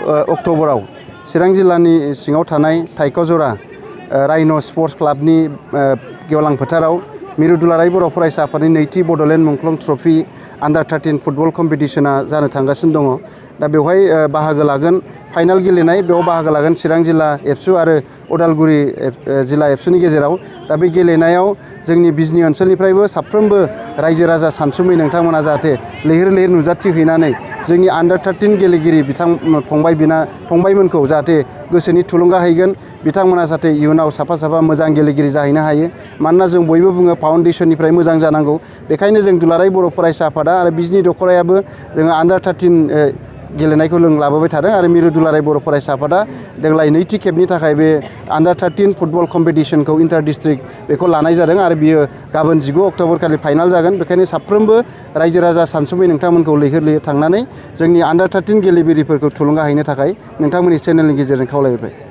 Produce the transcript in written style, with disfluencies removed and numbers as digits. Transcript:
अक्ट'बराव चिरां जिल्लानि सिङाव थानाय थाइखजरा राइन' स्पर्ट्स क्लाबनि गेवलां फोथाराव मिरु दुलाराय बर' फरायसा आफादनि नैथि बड'लेण्ड मुंख्लं ट्रफि आन्डार 13 फुटबल कम्पिटिशना जानो थांगासिनो दङ। दा बेवहाय बाहागो लागोन फाइनाल गेलेनाय, बेयाव बाहागो लागोन चिरां जिल्ला एबसु आरो उदालगुरि जिल्ला एबसुनि गेजेराव। दा बे गेलेनायाव जोंनि बिजनि ओनसोलनिफ्रायबो साफ्रोमबो रायजो राजा सानसुमै नोंथांमोना जाहाथे लैहोर लैहोर नुजाथिहैनानै जोंनि आन्डार 13 गेलेगिरि फंबायमोनखौ जाहाथे गोसोनि थुलुंगा हैगोन, बिथांमोना जाहाथे इयुनाव साफा साफा मोजां गेलेगिरि जाहैनो हायो। मानोना जों बयबो बुङो फाउन्डेसननिफ्राय मोजां जानांगौ। बेखायनो जों दुलाराय बर' फरायसा आफादा आरो बिजनि दख'रायाबो जोङो आन्डार 13 गेलेनायखौ जों लाबोबाय थादों आरो मिरु दुलाराय बर' फरायसा आफादा देग्लाय नैथि खेबनि थाखाय बे आन्डार 13 फुटबल कम्पिटिशनखौ इन्टार डिस्ट्रिक्ट बेखौ लानाय जादों आरो बियो गाबोन 19 अक्ट'बर खालि फाइनाल जागोन। बेखायनो साफ्रोमबो रायजो राजा सानसुमै नोंथांमोनखौ लैहोर लैहोर थांनानै जोंनि आन्डार 13 गेलेगिरिफोरखौ थुलुंगा हैनो थाखाय नोंथांमोननि चेनेलनि गेजेरजों खावलायहरबाय।